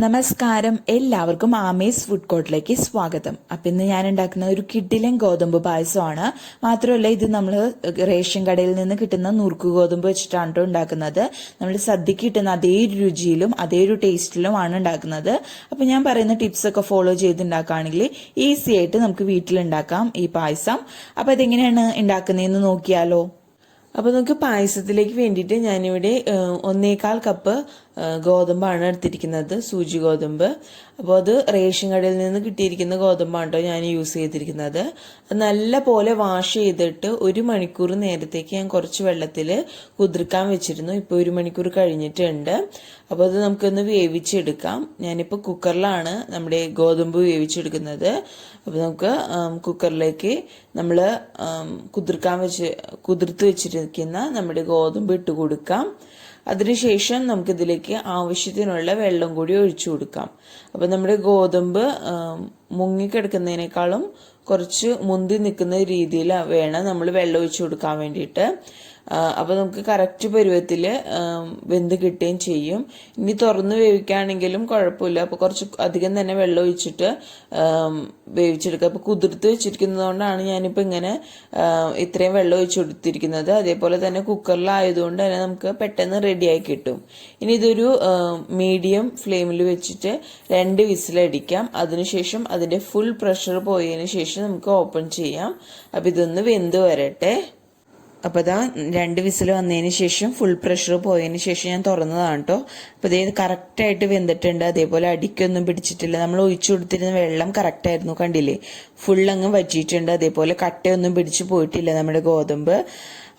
നമസ്കാരം, എല്ലാവർക്കും ആമീസ് ഫുഡ് കോർട്ടിലേക്ക് സ്വാഗതം. അപ്പം ഇന്ന് ഞാൻ ഉണ്ടാക്കുന്ന ഒരു കിടിലൻ ഗോതമ്പ് പായസമാണ്. മാത്രമല്ല ഇത് നമ്മൾ റേഷൻ കടയിൽ നിന്ന് കിട്ടുന്ന നുറുക്ക് ഗോതമ്പ് വെച്ചിട്ടാണ് കേട്ടോ ഉണ്ടാക്കുന്നത്. നമ്മൾ സദ്യക്ക് കിട്ടുന്ന അതേ രുചിയിലും അതേ ഒരു ടേസ്റ്റിലുമാണ് ഉണ്ടാക്കുന്നത്. അപ്പം ഞാൻ പറയുന്ന ടിപ്സൊക്കെ ഫോളോ ചെയ്ത് ഉണ്ടാക്കുകയാണെങ്കിൽ ഈസി ആയിട്ട് നമുക്ക് വീട്ടിലുണ്ടാക്കാം ഈ പായസം. അപ്പം അതെങ്ങനെയാണ് ഉണ്ടാക്കുന്നതെന്ന് നോക്കിയാലോ. അപ്പോൾ നമുക്ക് പായസത്തിലേക്ക് വേണ്ടിയിട്ട് ഞാനിവിടെ 1.25 കപ്പ് ഗോതമ്പാണ് എടുത്തിരിക്കുന്നത്, സൂചി ഗോതമ്പ്. അപ്പോൾ അത് റേഷൻ കടയിൽ നിന്ന് കിട്ടിയിരിക്കുന്ന ഗോതമ്പാണ് കേട്ടോ ഞാൻ യൂസ് ചെയ്തിരിക്കുന്നത്. നല്ല പോലെ വാഷ് ചെയ്തിട്ട് 1 മണിക്കൂർ നേരത്തേക്ക് ഞാൻ കുറച്ച് വെള്ളത്തിൽ കുതിർക്കാൻ വെച്ചിരുന്നു. ഇപ്പോൾ 1 മണിക്കൂർ കഴിഞ്ഞിട്ടുണ്ട്. അപ്പോൾ അത് നമുക്കൊന്ന് വേവിച്ചെടുക്കാം. ഞാനിപ്പോൾ കുക്കറിലാണ് നമ്മുടെ ഗോതമ്പ് വേവിച്ചെടുക്കുന്നത്. അപ്പോൾ നമുക്ക് കുക്കറിലേക്ക് നമ്മൾ കുതിർത്ത് വെച്ചിരിക്കുന്ന നമ്മുടെ ഗോതമ്പ് ഇട്ട് കൊടുക്കാം. അതിനുശേഷം നമുക്കിതിലേക്ക് ആവശ്യത്തിനുള്ള വെള്ളം കൂടി ഒഴിച്ചു കൊടുക്കാം. അപ്പം നമ്മുടെ ഗോതമ്പ് മുങ്ങിക്കിടക്കുന്നതിനേക്കാളും കുറച്ച് മുന്തി നിൽക്കുന്ന രീതിയിൽ വേണം നമ്മൾ വെള്ളം ഒഴിച്ചു കൊടുക്കാൻ വേണ്ടിയിട്ട്. അപ്പോൾ നമുക്ക് കറക്റ്റ് പരുവത്തിൽ വെന്ത് കിട്ടുകയും ചെയ്യും. ഇനി തുറന്ന് വേവിക്കുകയാണെങ്കിലും കുഴപ്പമില്ല. അപ്പോൾ കുറച്ച് അധികം തന്നെ വെള്ളം ഒഴിച്ചിട്ട് വേവിച്ചെടുക്കുക. അപ്പോൾ കുതിർത്ത് വെച്ചിരിക്കുന്നതുകൊണ്ടാണ് ഞാനിപ്പോൾ ഇങ്ങനെ ഇത്രയും വെള്ളം ഒഴിച്ചു കൊടുത്തിരിക്കുന്നത്. അതേപോലെ തന്നെ കുക്കറിലായതുകൊണ്ട് തന്നെ നമുക്ക് പെട്ടെന്ന് റെഡിയായി കിട്ടും. ഇനി ഇതൊരു മീഡിയം ഫ്ലെയിമിൽ വെച്ചിട്ട് 2 വിസിലടിക്കാം. അതിനുശേഷം അതിൻ്റെ ഫുൾ പ്രഷർ പോയതിന് ശേഷം നമുക്ക് ഓപ്പൺ ചെയ്യാം. അപ്പോൾ ഇതൊന്ന് വെന്ത് വരട്ടെ. അപ്പോൾ ഇതാ 2 വിസിൽ വന്നതിന് ശേഷം ഫുൾ പ്രഷർ പോയതിന് ശേഷം ഞാൻ തുറന്നതാണ് കേട്ടോ. അപ്പോൾ ഇത് കറക്റ്റായിട്ട് വെന്തിട്ടുണ്ട്. അതേപോലെ അടിക്കൊന്നും പിടിച്ചിട്ടില്ല. നമ്മൾ ഒഴിച്ചു കൊടുത്തിരുന്ന വെള്ളം കറക്റ്റായിരുന്നു, കണ്ടില്ലേ, ഫുൾ അങ്ങ് വറ്റിയിട്ടുണ്ട്. അതേപോലെ കട്ടയൊന്നും പിടിച്ച് പോയിട്ടില്ല നമ്മുടെ ഗോതമ്പ്.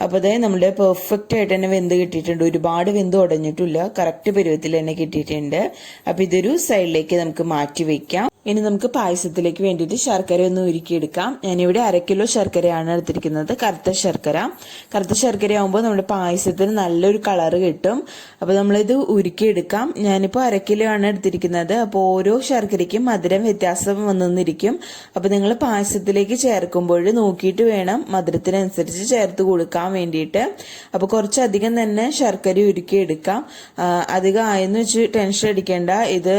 അപ്പോൾ അതായത് നമ്മുടെ പെർഫെക്റ്റ് ആയിട്ട് തന്നെ വെന്ത് കിട്ടിയിട്ടുണ്ട്. ഒരുപാട് വെന്ത് ഉടഞ്ഞിട്ടില്ല, കറക്റ്റ് പരുവത്തിൽ തന്നെ കിട്ടിയിട്ടുണ്ട്. അപ്പോൾ ഇതൊരു സൈഡിലേക്ക് നമുക്ക് മാറ്റി വെക്കാം. ഇനി നമുക്ക് പായസത്തിലേക്ക് വേണ്ടിയിട്ട് ശർക്കര ഒന്ന് ഉരുക്കിയെടുക്കാം. ഞാനിവിടെ 1/2 കിലോ ശർക്കരയാണ് എടുത്തിരിക്കുന്നത്, കറുത്ത ശർക്കര. കറുത്ത ശർക്കര ആകുമ്പോൾ നമ്മുടെ പായസത്തിന് നല്ലൊരു കളറ് കിട്ടും. അപ്പോൾ നമ്മളിത് ഉരുക്കിയെടുക്കാം. ഞാനിപ്പോൾ 1/2 കിലോ ആണ് എടുത്തിരിക്കുന്നത്. അപ്പോൾ ഓരോ ശർക്കരയ്ക്കും മധുരം വ്യത്യാസം വന്നിരിക്കും. അപ്പോൾ നിങ്ങൾ പായസത്തിലേക്ക് ചേർക്കുമ്പോൾ നോക്കിയിട്ട് വേണം മധുരത്തിനനുസരിച്ച് ചേർത്ത് കൊടുക്കാൻ വേണ്ടിയിട്ട്. അപ്പോൾ കുറച്ചധികം തന്നെ ശർക്കര ഉരുക്കിയെടുക്കാം. അധികം ആയെന്ന് വെച്ച് ടെൻഷൻ അടിക്കേണ്ട. ഇത്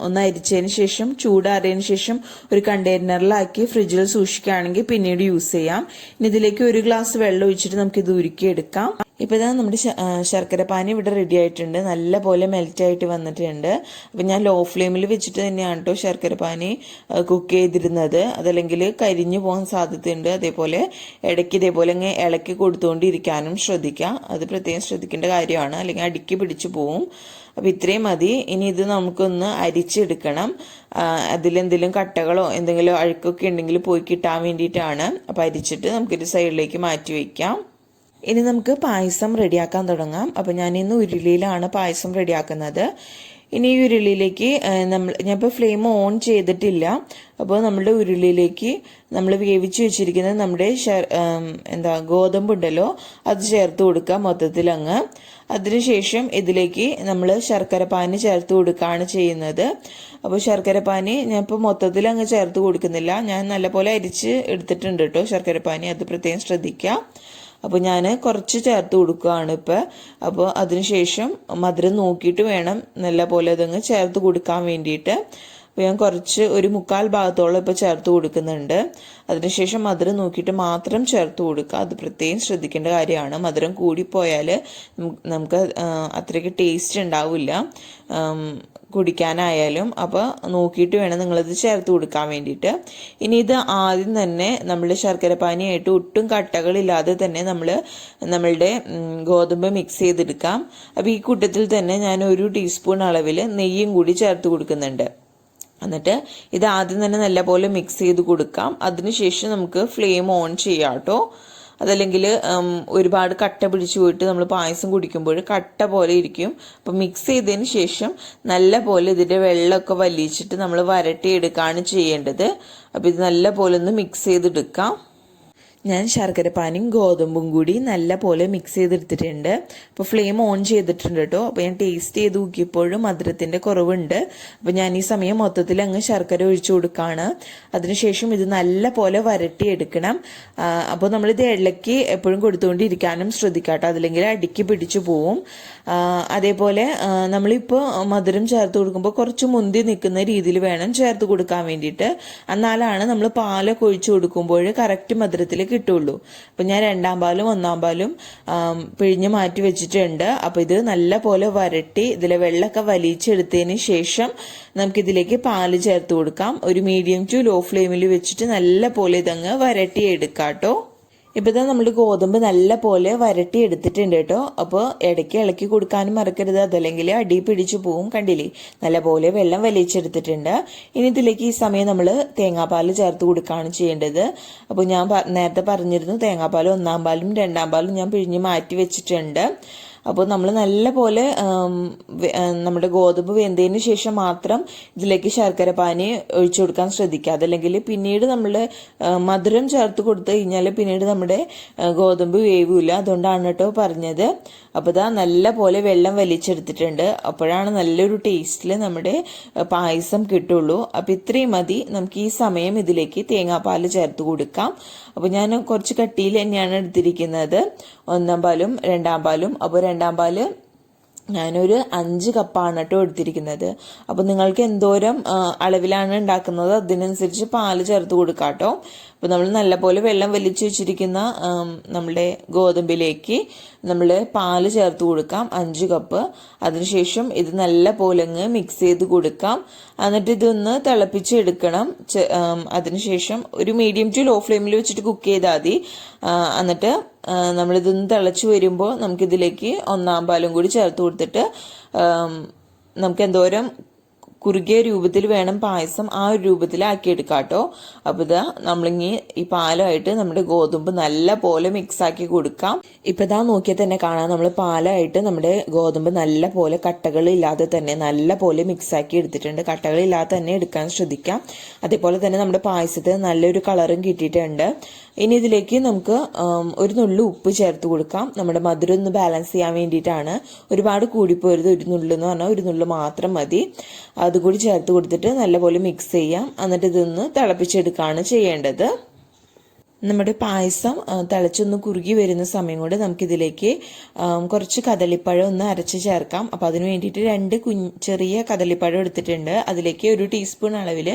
ഒന്ന് അരിച്ചതിന് ശേഷം ചൂടാറിയതിന് ശേഷം ഒരു കണ്ടെയ്നറിലാക്കി ഫ്രിഡ്ജിൽ സൂക്ഷിക്കുകയാണെങ്കിൽ പിന്നീട് യൂസ് ചെയ്യാം. ഇനി ഇതിലേക്ക് 1 ഗ്ലാസ് വെള്ളം ഒഴിച്ചിട്ട് നമുക്ക് ഇത് ഉരുക്കിയെടുക്കാം. ഇപ്പോൾ ഇതാ നമ്മുടെ ശർക്കര പാനി ഇവിടെ റെഡി ആയിട്ടുണ്ട്. നല്ല പോലെ മെൽറ്റായിട്ട് വന്നിട്ടുണ്ട്. അപ്പം ഞാൻ ലോ ഫ്ലെയിമിൽ വെച്ചിട്ട് തന്നെയാണ് കേട്ടോ ശർക്കര പാനി കുക്ക് ചെയ്തിരുന്നത്. അതല്ലെങ്കിൽ കരിഞ്ഞു പോകാൻ സാധ്യതയുണ്ട്. അതേപോലെ ഇടയ്ക്ക് ഇതേപോലെ ഇങ്ങനെ ഇളക്കി കൊടുത്തുകൊണ്ടിരിക്കാനും ശ്രദ്ധിക്കുക. അത് പ്രത്യേകം ശ്രദ്ധിക്കേണ്ട കാര്യമാണ്, അല്ലെങ്കിൽ അടിക്ക് പിടിച്ചു പോവും. അപ്പോൾ ഇത്രയും മതി. ഇനി ഇത് നമുക്കൊന്ന് അരിച്ചെടുക്കണം. അതിലെന്തെങ്കിലും കട്ടകളോ എന്തെങ്കിലും അഴുക്കൊക്കെ ഉണ്ടെങ്കിൽ പോയി കിട്ടാൻ വേണ്ടിയിട്ടാണ്. അപ്പോൾ അരിച്ചിട്ട് നമുക്കൊരു സൈഡിലേക്ക് മാറ്റി വയ്ക്കാം. ഇനി നമുക്ക് പായസം റെഡിയാക്കാൻ തുടങ്ങാം. അപ്പോൾ ഞാനിന്ന് ഉരുളിയിലാണ് പായസം റെഡിയാക്കുന്നത്. ഇനി ഈ ഉരുളിയിലേക്ക് ഞാനിപ്പോൾ ഫ്ലെയിം ഓൺ ചെയ്തിട്ടില്ല. അപ്പോൾ നമ്മുടെ ഉരുളിയിലേക്ക് നമ്മൾ വേവിച്ച് വെച്ചിരിക്കുന്ന നമ്മുടെ ഗോതമ്പുണ്ടല്ലോ അത് ചേർത്ത് കൊടുക്കുക മൊത്തത്തിൽ അങ്ങ്. അതിനുശേഷം ഇതിലേക്ക് നമ്മൾ ശർക്കര പാനി ചേർത്ത് കൊടുക്കുകയാണ് ചെയ്യുന്നത്. അപ്പോൾ ശർക്കര പാനി ഞാൻ ഇപ്പോൾ മൊത്തത്തിൽ അങ്ങ് ചേർത്ത് കൊടുക്കുന്നില്ല. ഞാൻ നല്ലപോലെ അരിച്ച് എടുത്തിട്ടുണ്ട് കേട്ടോ ശർക്കര പാനി, അത് പ്രത്യേകം ശ്രദ്ധിക്കുക. അപ്പോൾ ഞാൻ കുറച്ച് ചേർത്ത് കൊടുക്കുകയാണ് ഇപ്പോൾ. അപ്പോൾ അതിനുശേഷം മധുരം നോക്കിയിട്ട് വേണം നല്ല പോലെ അതങ്ങ് ചേർത്ത് കൊടുക്കാൻ വേണ്ടിയിട്ട്. അപ്പോൾ ഞാൻ കുറച്ച് 1/4 ഭാഗത്തോളം ഇപ്പോൾ ചേർത്ത് കൊടുക്കുന്നുണ്ട്. അതിനുശേഷം മധുരം നോക്കിയിട്ട് മാത്രം ചേർത്ത് കൊടുക്കുക. അത് പ്രത്യേകം ശ്രദ്ധിക്കേണ്ട കാര്യമാണ്. മധുരം കൂടിപ്പോയാൽ നമുക്ക് അത്രയ്ക്ക് ടേസ്റ്റ് ഉണ്ടാവില്ല കുടിക്കാനായാലും. അപ്പോൾ നോക്കിയിട്ട് വേണം നിങ്ങളിത് ചേർത്ത് കൊടുക്കാൻ വേണ്ടിയിട്ട്. ഇനി ഇത് ആദ്യം തന്നെ നമ്മൾ ശർക്കര പാനിയായിട്ട് ഒട്ടും കട്ടകളില്ലാതെ തന്നെ നമ്മളുടെ ഗോതമ്പ് മിക്സ് ചെയ്തെടുക്കാം. അപ്പോൾ ഈ കൂട്ടത്തിൽ തന്നെ ഞാൻ 1 ടീസ്പൂൺ അളവിൽ നെയ്യും കൂടി ചേർത്ത് കൊടുക്കുന്നുണ്ട്. എന്നിട്ട് ഇത് ആദ്യം തന്നെ നല്ലപോലെ മിക്സ് ചെയ്ത് കൊടുക്കാം. അതിനുശേഷം നമുക്ക് ഫ്ലെയിം ഓൺ ചെയ്യാം കേട്ടോ. അതല്ലെങ്കിൽ ഒരുപാട് കട്ട പിടിച്ചു പോയിട്ട് നമ്മൾ പായസം കുടിക്കുമ്പോൾ കട്ട പോലെ ഇരിക്കും. അപ്പം മിക്സ് ചെയ്തതിന് ശേഷം നല്ല പോലെ ഇതിൻ്റെ വെള്ളമൊക്കെ വലിച്ചിട്ട് നമ്മൾ വരട്ടിയെടുക്കുകയാണ് ചെയ്യേണ്ടത്. അപ്പോൾ ഇത് നല്ല പോലെ ഒന്ന് മിക്സ് ചെയ്തെടുക്കാം. ഞാൻ ശർക്കരപ്പാനിയും ഗോതമ്പും കൂടി നല്ല പോലെ മിക്സ് ചെയ്തെടുത്തിട്ടുണ്ട്. അപ്പോൾ ഫ്ലെയിം ഓൺ ചെയ്തിട്ടുണ്ട് കേട്ടോ. അപ്പോൾ ഞാൻ ടേസ്റ്റ് ചെയ്ത് നോക്കിയപ്പോഴും മധുരത്തിൻ്റെ കുറവുണ്ട്. അപ്പോൾ ഞാൻ ഈ സമയം മൊത്തത്തിൽ അങ്ങ് ശർക്കര ഒഴിച്ചു കൊടുക്കുകയാണ്. അതിനുശേഷം ഇത് നല്ല പോലെ വരട്ടിയെടുക്കണം. അപ്പോൾ നമ്മളിത് ഇളക്കി എപ്പോഴും കൊടുത്തുകൊണ്ടിരിക്കാനും ശ്രദ്ധിക്കാട്ടോ, അതില്ലെങ്കിൽ അടിക്ക് പിടിച്ചു പോവും. അതേപോലെ നമ്മളിപ്പോൾ മധുരം ചേർത്ത് കൊടുക്കുമ്പോൾ കുറച്ച് മുന്തി നിൽക്കുന്ന രീതിയിൽ വേണം ചേർത്ത് കൊടുക്കാൻ വേണ്ടിയിട്ട്. എന്നാലാണ് നമ്മൾ പാലൊക്കെ ഒഴിച്ചു കൊടുക്കുമ്പോൾ കറക്റ്റ് മധുരത്തിൽ കിട്ടുള്ളൂ. അപ്പം ഞാൻ 2ാം പാലും 1ാം പാലും പിഴിഞ്ഞ് മാറ്റി വെച്ചിട്ടുണ്ട്. അപ്പോൾ ഇത് നല്ല പോലെ വരട്ടി ഇതിലെ വെള്ളമൊക്കെ വലിച്ചെടുത്തതിന് ശേഷം നമുക്കിതിലേക്ക് പാല് ചേർത്ത് കൊടുക്കാം. ഒരു മീഡിയം ടു ലോ ഫ്ലെയിമിൽ വെച്ചിട്ട് നല്ല പോലെ ഇതങ്ങ് വരട്ടി എടുക്കാം കേട്ടോ. ഇപ്പോൾ ഇതാ നമ്മൾ ഗോതമ്പ് നല്ല പോലെ വരട്ടി എടുത്തിട്ടുണ്ട് കേട്ടോ. അപ്പോൾ ഇടയ്ക്ക് ഇളക്കി കൊടുക്കാനും മറക്കരുത്, അതല്ലെങ്കിൽ അടി പിടിച്ചു പോവും. കണ്ടില്ലേ, നല്ല പോലെ വെള്ളം വലിച്ചെടുത്തിട്ടുണ്ട്. ഇനി ഇതിലേക്ക് ഈ സമയം നമ്മൾ തേങ്ങാപ്പാൽ ചേർത്ത് കൊടുക്കുകയാണ് ചെയ്യേണ്ടത്. അപ്പോൾ ഞാൻ നേരത്തെ പറഞ്ഞിരുന്നു തേങ്ങാപ്പാലും 1ാം പാലും 2ാം പാലും ഞാൻ പിഴിഞ്ഞ് മാറ്റി വെച്ചിട്ടുണ്ട്. അപ്പോൾ നമ്മൾ നല്ല പോലെ നമ്മുടെ ഗോതമ്പ് വെന്തതിന് ശേഷം മാത്രം ഇതിലേക്ക് ശർക്കര പാനി ഒഴിച്ചു കൊടുക്കാൻ ശ്രദ്ധിക്കുക. അതല്ലെങ്കിൽ പിന്നീട് നമ്മൾ മധുരം ചേർത്ത് കൊടുത്തു കഴിഞ്ഞാൽ പിന്നീട് നമ്മുടെ ഗോതമ്പ് വേവില്ല. അതുകൊണ്ടാണ് കേട്ടോ പറഞ്ഞത്. അപ്പോൾ ഇതാ നല്ല പോലെ വെള്ളം വലിച്ചെടുത്തിട്ടുണ്ട്. അപ്പോഴാണ് നല്ലൊരു ടേസ്റ്റിൽ നമ്മുടെ പായസം കിട്ടുള്ളൂ. അപ്പോൾ ഇത്രയും മതി. നമുക്ക് ഈ സമയം ഇതിലേക്ക് തേങ്ങാപ്പാൽ ചേർത്ത് കൊടുക്കാം. അപ്പോൾ ഞാൻ കുറച്ച് കട്ടിയിൽ തന്നെയാണ് എടുത്തിരിക്കുന്നത്, 1ാം പാലും 2ാം പാലും. അപ്പോൾ 2ാം പാല് ഞാനൊരു 5 കപ്പാണ് കേട്ടോ എടുത്തിരിക്കുന്നത്. അപ്പോൾ നിങ്ങൾക്ക് എന്തോരം അളവിലാണ് ഉണ്ടാക്കുന്നത് അതിനനുസരിച്ച് പാല് ചേർത്ത് കൊടുക്കാം കേട്ടോ. അപ്പോൾ നമ്മൾ നല്ലപോലെ വെള്ളം വലിച്ചു വെച്ചിരിക്കുന്ന നമ്മുടെ ഗോതമ്പിലേക്ക് നമ്മൾ പാല് ചേർത്ത് കൊടുക്കാം, 5 കപ്പ്. അതിനുശേഷം ഇത് നല്ല പോലെ മിക്സ് ചെയ്ത് കൊടുക്കാം. എന്നിട്ട് ഇതൊന്ന് തിളപ്പിച്ചെടുക്കണം. അതിനുശേഷം ഒരു മീഡിയം ടു ലോ ഫ്ലെയിമിൽ വെച്ചിട്ട് കുക്ക് ചെയ്താൽ മതി. എന്നിട്ട് നമ്മളിതൊന്ന് തിളച്ച് വരുമ്പോൾ നമുക്കിതിലേക്ക് 1ാം പാലും കൂടി ചേർത്ത് കൊടുത്തിട്ട് നമുക്ക് എന്തോരം കുറുകിയ രൂപത്തിൽ വേണം പായസം ആ ഒരു രൂപത്തിലാക്കിയെടുക്കാം കേട്ടോ. അപ്പോൾ ഇതാ നമ്മളിങ്ങി ഈ പാലായിട്ട് നമ്മുടെ ഗോതമ്പ് നല്ല പോലെ മിക്സ് ആക്കി കൊടുക്കാം. ഇപ്പം ഇതാ നോക്കിയാൽ തന്നെ കാണാം, നമ്മൾ പാലായിട്ട് നമ്മുടെ ഗോതമ്പ് നല്ല പോലെ കട്ടകളില്ലാതെ തന്നെ നല്ല പോലെ മിക്സ് ആക്കി എടുത്തിട്ടുണ്ട്. കട്ടകളില്ലാതെ തന്നെ എടുക്കാൻ ശ്രദ്ധിക്കാം. അതേപോലെ തന്നെ നമ്മുടെ പായസത്തിന് നല്ലൊരു കളറും കിട്ടിയിട്ടുണ്ട്. ഇനി ഇതിലേക്ക് നമുക്ക് ഒരു നുള്ളു ഉപ്പ് ചേർത്ത് കൊടുക്കാം. നമ്മുടെ മധുരം ഒന്ന് ബാലൻസ് ചെയ്യാൻ വേണ്ടിയിട്ടാണ്. ഒരുപാട് കൂടിപ്പോരുത്, ഒരു നുള്ളു എന്ന് പറഞ്ഞാൽ ഒരു നുള്ളു മാത്രം മതി. അതുകൂടി ചേർത്ത് കൊടുത്തിട്ട് നല്ലപോലെ മിക്സ് ചെയ്യാം. എന്നിട്ട് ഇതൊന്ന് തിളപ്പിച്ചെടുക്കുകയാണ് ചെയ്യേണ്ടത്. നമ്മുടെ പായസം തിളച്ചൊന്ന് കുറുകി വരുന്ന സമയം കൊണ്ട് നമുക്കിതിലേക്ക് കുറച്ച് കദളിപ്പഴം ഒന്ന് അരച്ച് ചേർക്കാം. അപ്പോൾ അതിന് വേണ്ടിയിട്ട് 2 ചെറിയ കദളിപ്പഴം എടുത്തിട്ടുണ്ട്. അതിലേക്ക് 1 ടീസ്പൂൺ അളവിൽ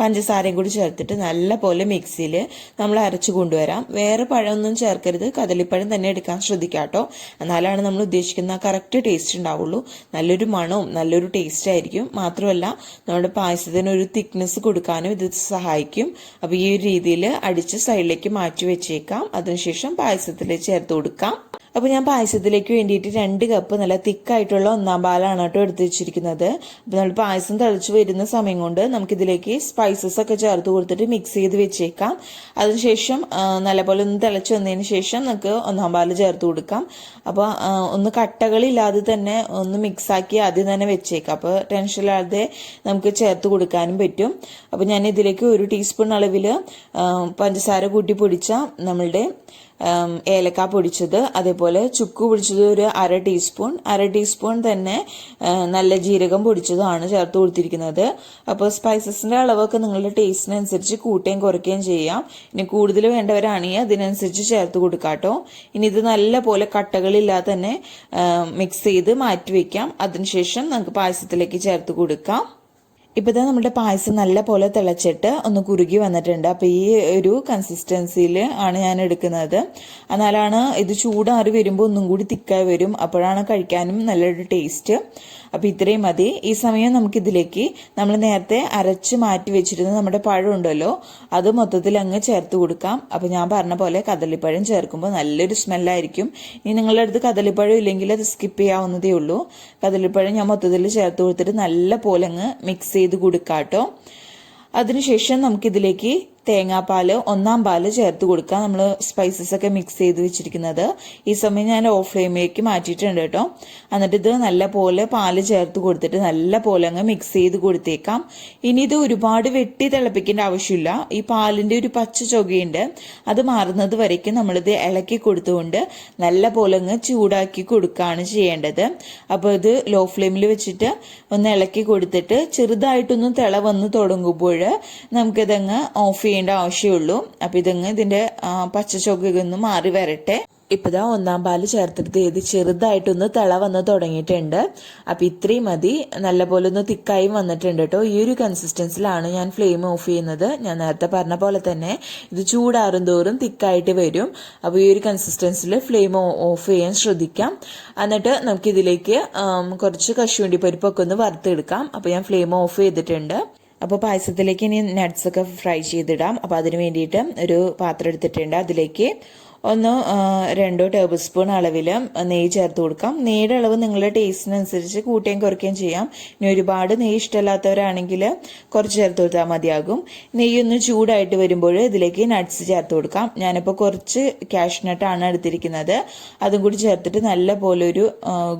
പഞ്ചസാരയും കൂടി ചേർത്തിട്ട് നല്ല പോലെ മിക്സിയിൽ നമ്മൾ അരച്ച് കൊണ്ടുവരാം. വേറെ പഴമൊന്നും ചേർക്കരുത്, കദളിപ്പഴം തന്നെ എടുക്കാൻ ശ്രദ്ധിക്കാം കേട്ടോ. എന്നാലാണ് നമ്മൾ ഉദ്ദേശിക്കുന്ന കറക്റ്റ് ടേസ്റ്റ് ഉണ്ടാവുള്ളൂ. നല്ലൊരു മണവും നല്ലൊരു ടേസ്റ്റ് ആയിരിക്കും. മാത്രമല്ല നമ്മുടെ പായസത്തിന് ഒരു തിക്നെസ് കൊടുക്കാനും ഇത് സഹായിക്കും. അപ്പോൾ ഈ ഒരു രീതിയിൽ അടിച്ച് സൈഡിലേക്ക് മാറ്റി വെച്ചേക്കാം. അതിനുശേഷം പായസത്തിലേക്ക് ചേർത്ത് കൊടുക്കാം. അപ്പോൾ ഞാൻ പായസത്തിലേക്ക് വേണ്ടിയിട്ട് 2 കപ്പ് നല്ല തിക്കായിട്ടുള്ള 1ാം പാലാണ് കേട്ടോ എടുത്ത് വെച്ചിരിക്കുന്നത്. അപ്പോൾ നമ്മൾ പായസം തിളച്ച് വരുന്ന സമയം കൊണ്ട് നമുക്കിതിലേക്ക് സ്പൈസസ് ഒക്കെ ചേർത്ത് കൊടുത്തിട്ട് മിക്സ് ചെയ്ത് വെച്ചേക്കാം. അതിനുശേഷം നല്ലപോലെ ഒന്ന് തിളച്ച് വന്നതിന് ശേഷം നമുക്ക് 1ാം പാല് ചേർത്ത് കൊടുക്കാം. അപ്പോൾ ഒന്ന് കട്ടകളില്ലാതെ തന്നെ ഒന്ന് മിക്സാക്കി ആദ്യം തന്നെ വെച്ചേക്കാം. അപ്പോൾ ടെൻഷനില്ലാതെ നമുക്ക് ചേർത്ത് കൊടുക്കാനും പറ്റും. അപ്പോൾ ഞാൻ ഇതിലേക്ക് 1 ടീസ്പൂൺ അളവിൽ പഞ്ചസാര കൂട്ടി പൊടിച്ച നമ്മളുടെ ഏലക്ക പൊടിച്ചത്, അതേപോലെ ചുക്ക് പൊടിച്ചത് ഒരു 1/2 ടീസ്പൂൺ തന്നെ നല്ല ജീരകം പൊടിച്ചതാണ് ചേർത്ത് കൊടുത്തിരിക്കുന്നത്. അപ്പോൾ സ്പൈസസിന്റെ അളവൊക്കെ നിങ്ങളുടെ ടേസ്റ്റിനനുസരിച്ച് കൂട്ടുകയും കുറയ്ക്കുകയും ചെയ്യാം. ഇനി കൂടുതൽ വേണ്ടവരാണെങ്കിൽ അതിനനുസരിച്ച് ചേർത്ത് കൊടുക്കാട്ടോ. ഇനി ഇത് നല്ല പോലെ കട്ടകളില്ലാതെ തന്നെ മിക്സ് ചെയ്ത് മാറ്റി വെക്കാം. അതിനുശേഷം നമുക്ക് പായസത്തിലേക്ക് ചേർത്ത് കൊടുക്കാം. ഇപ്പോൾ ഇതാ നമ്മുടെ പായസം നല്ല പോലെ തിളച്ചിട്ട് ഒന്ന് കുറുകി വന്നിട്ടുണ്ട്. അപ്പോൾ ഈ ഒരു കൺസിസ്റ്റൻസിയിൽ ആണ് ഞാൻ എടുക്കുന്നത്. എന്നാലാണ് ഇത് ചൂടാറി വരുമ്പോൾ ഒന്നും കൂടി തിക്കായി വരും. അപ്പോഴാണ് കഴിക്കാനും നല്ലൊരു ടേസ്റ്റ്. അപ്പോൾ ഇത്രയും മതി. ഈ സമയം നമുക്കിതിലേക്ക് നമ്മൾ നേരത്തെ അരച്ച് മാറ്റി വെച്ചിരുന്ന നമ്മുടെ പഴം ഉണ്ടല്ലോ, അത് മൊത്തത്തിൽ അങ്ങ് ചേർത്ത് കൊടുക്കാം. അപ്പോൾ ഞാൻ പറഞ്ഞ പോലെ കദളിപ്പഴം ചേർക്കുമ്പോൾ നല്ലൊരു സ്മെല്ലായിരിക്കും. ഇനി നിങ്ങളുടെ അടുത്ത് കദളിപ്പഴം ഇല്ലെങ്കിൽ അത് സ്കിപ്പ് ചെയ്യാവുന്നതേ ഉള്ളൂ. കദളിപ്പഴം ഞാൻ മൊത്തത്തിൽ ചേർത്ത് കൊടുത്തിട്ട് നല്ല പോലെ അങ്ങ് മിക്സ് ചെയ്ത് കൊടുക്കാം കേട്ടോ. അതിനുശേഷം നമുക്കിതിലേക്ക് തേങ്ങാപ്പാൽ 1 പാല് ചേർത്ത് കൊടുക്കുക. നമ്മൾ സ്പൈസസ് ഒക്കെ മിക്സ് ചെയ്ത് വെച്ചിരിക്കുന്നത് ഈ സമയം ഞാൻ ഓഫ് ഫ്ലെയിമിലേക്ക് മാറ്റിയിട്ടുണ്ട് കേട്ടോ. എന്നിട്ട് ഇത് നല്ല പോലെ പാല് ചേർത്ത് കൊടുത്തിട്ട് നല്ല പോലെ അങ്ങ് മിക്സ് ചെയ്ത് കൊടുത്തേക്കാം. ഇനി ഇത് ഒരുപാട് വെട്ടി തിളപ്പിക്കേണ്ട ആവശ്യമില്ല. ഈ പാലിന്റെ ഒരു പച്ച ചൊകയുണ്ട്, അത് മാറുന്നത് വരയ്ക്കും നമ്മളിത് ഇളക്കി കൊടുത്തുകൊണ്ട് നല്ല പോലെ അങ്ങ് ചൂടാക്കി കൊടുക്കുകയാണ് ചെയ്യേണ്ടത്. അപ്പോൾ ഇത് ലോ ഫ്ലെയിമിൽ വെച്ചിട്ട് ഒന്ന് ഇളക്കി കൊടുത്തിട്ട് ചെറുതായിട്ടൊന്ന് തിള വന്ന് തുടങ്ങുമ്പോൾ നമുക്കിതങ്ങ് ഓഫ് ചെയ്യേണ്ട ആവശ്യമുള്ളൂ. അപ്പോൾ ഇതങ്ങ് ഇതിന്റെ പച്ച ചൊകയൊന്ന് മാറി വരട്ടെ. ഇപ്പൊ ഇതാ 1 പാല് ചേർത്തിട്ട് ഇത് ചെറുതായിട്ടൊന്ന് തിള വന്ന് തുടങ്ങിയിട്ടുണ്ട്. അപ്പൊ ഇത്രയും മതി. നല്ല പോലെ ഒന്ന് തിക്കായി വന്നിട്ടുണ്ട് കേട്ടോ. ഈ ഒരു കൺസിസ്റ്റൻസിലാണ് ഞാൻ ഫ്ലെയിം ഓഫ് ചെയ്യുന്നത്. ഞാൻ നേരത്തെ പറഞ്ഞ പോലെ തന്നെ ഇത് ചൂടാറും തോറും തിക്കായിട്ട് വരും. അപ്പോൾ ഈ ഒരു കൺസിസ്റ്റൻസിൽ ഫ്ലെയിം ഓഫ് ചെയ്യാൻ ശ്രദ്ധിക്കാം. എന്നിട്ട് നമുക്ക് ഇതിലേക്ക് കുറച്ച് കശുവണ്ടി പരിപ്പൊക്കെ ഒന്ന് വറുത്തെടുക്കാം. അപ്പോൾ ഞാൻ ഫ്ലെയിം ഓഫ് ചെയ്തിട്ടുണ്ട്. അപ്പോൾ പായസത്തിലേക്ക് ഇനി നട്ട്സ് ഒക്കെ ഫ്രൈ ചെയ്തിടാം. അപ്പോൾ അതിന് വേണ്ടിയിട്ട് ഒരു പാത്രം എടുത്തിട്ടുണ്ട്. അതിലേക്ക് 1-2 ടേബിൾ സ്പൂൺ അളവിൽ നെയ്യ് ചേർത്ത് കൊടുക്കാം. നെയ്യുടെ അളവ് നിങ്ങളുടെ ടേസ്റ്റിനനുസരിച്ച് കൂട്ടുകയും കുറയ്ക്കുകയും ചെയ്യാം. ഇനി ഒരുപാട് നെയ്യ് ഇഷ്ടമല്ലാത്തവരാണെങ്കിൽ കുറച്ച് ചേർത്ത് കൊടുത്താൽ മതിയാകും. നെയ്യൊന്ന് ചൂടായിട്ട് വരുമ്പോൾ ഇതിലേക്ക് നട്ട്സ് ചേർത്ത് കൊടുക്കാം. ഞാനിപ്പോൾ കുറച്ച് കാഷ്നട്ടാണ് എടുത്തിരിക്കുന്നത്. അതും കൂടി ചേർത്തിട്ട് നല്ല പോലെ ഒരു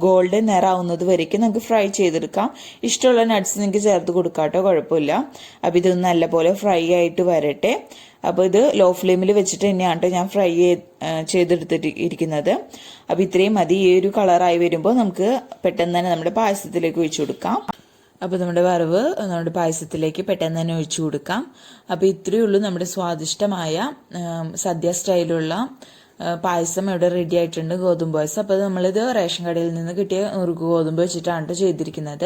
ഗോൾഡൻ നിറാവുന്നത് വരയ്ക്കും നമുക്ക് ഫ്രൈ ചെയ്തെടുക്കാം. ഇഷ്ടമുള്ള നട്ട്സ് നിങ്ങൾക്ക് ചേർത്ത് കൊടുക്കാം കേട്ടോ, കുഴപ്പമില്ല. അപ്പോൾ ഇതൊന്ന് നല്ല പോലെ ഫ്രൈ ആയിട്ട് വരട്ടെ. അപ്പോൾ ഇത് ലോ ഫ്ലെയിമിൽ വെച്ചിട്ട് തന്നെയാണ് ഞാൻ ഫ്രൈ ചെയ്തെടുത്തിരിക്കുന്നത്. അപ്പോൾ ഇത്രയും മതി. ഈ ഒരു കളറായി വരുമ്പോൾ നമുക്ക് പെട്ടെന്ന് തന്നെ നമ്മുടെ പായസത്തിലേക്ക് ഒഴിച്ചു കൊടുക്കാം. അപ്പോൾ നമ്മുടെ വറവ് നമ്മുടെ പായസത്തിലേക്ക് പെട്ടെന്ന് തന്നെ ഒഴിച്ചു കൊടുക്കാം. അപ്പോൾ ഇത്രയേ ഉള്ളൂ നമ്മുടെ സ്വാദിഷ്ടമായ സദ്യ സ്റ്റൈലുള്ള പായസം ഇവിടെ റെഡി ആയിട്ടുണ്ട്, ഗോതമ്പ് പായസം. അപ്പോൾ നമ്മളിത് റേഷൻ കടയിൽ നിന്ന് കിട്ടിയ നുറുക്ക് ഗോതമ്പ് വെച്ചിട്ടാണ് ചെയ്തിരിക്കുന്നത്.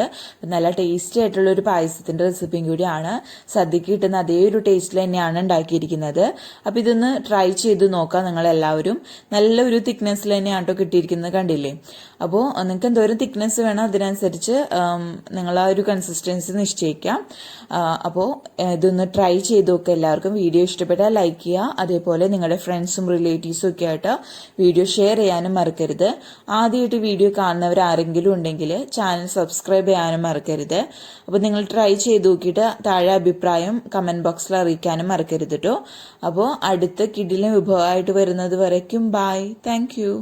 നല്ല ടേസ്റ്റി ആയിട്ടുള്ള ഒരു പായസത്തിന്റെ റെസിപ്പിയും കൂടിയാണ്. സദ്യക്ക് കിട്ടുന്ന അതേ ഒരു ടേസ്റ്റിൽ തന്നെയാണ് ഉണ്ടാക്കിയിരിക്കുന്നത്. അപ്പോൾ ഇതൊന്ന് ട്രൈ ചെയ്ത് നോക്കാം നിങ്ങൾ എല്ലാവരും. നല്ലൊരു തിക്നെസ്സിൽ തന്നെയാണ് കിട്ടിയിരിക്കുന്നത്, കണ്ടില്ലേ? അപ്പോൾ നിങ്ങൾക്ക് എന്തോരം തിക്നെസ് വേണം അതിനനുസരിച്ച് നിങ്ങൾ ആ ഒരു കൺസിസ്റ്റൻസി നിശ്ചയിക്കാം. അപ്പോൾ ഇതൊന്ന് ട്രൈ ചെയ്ത് നോക്കുക എല്ലാവർക്കും. വീഡിയോ ഇഷ്ടപ്പെട്ടാൽ ലൈക്ക് ചെയ്യുക. അതേപോലെ നിങ്ങളുടെ ഫ്രണ്ട്സും റിലേറ്റീവ്സും ഒക്കെ ആയിട്ട് വീഡിയോ ഷെയർ ചെയ്യാനും മറക്കരുത്. ആദ്യമായിട്ട് വീഡിയോ കാണുന്നവർ ആരെങ്കിലും ഉണ്ടെങ്കിൽ ചാനൽ സബ്സ്ക്രൈബ് ചെയ്യാനും മറക്കരുത്. അപ്പോൾ നിങ്ങൾ ട്രൈ ചെയ്ത് നോക്കിയിട്ട് താഴെ അഭിപ്രായം കമന്റ് ബോക്സിൽ അറിയിക്കാനും മറക്കരുത് കേട്ടോ. അപ്പോൾ അടുത്ത കിടിലൻ വിഭവമായിട്ട് വരുന്നത് വരയ്ക്കും ബൈ. Thank you.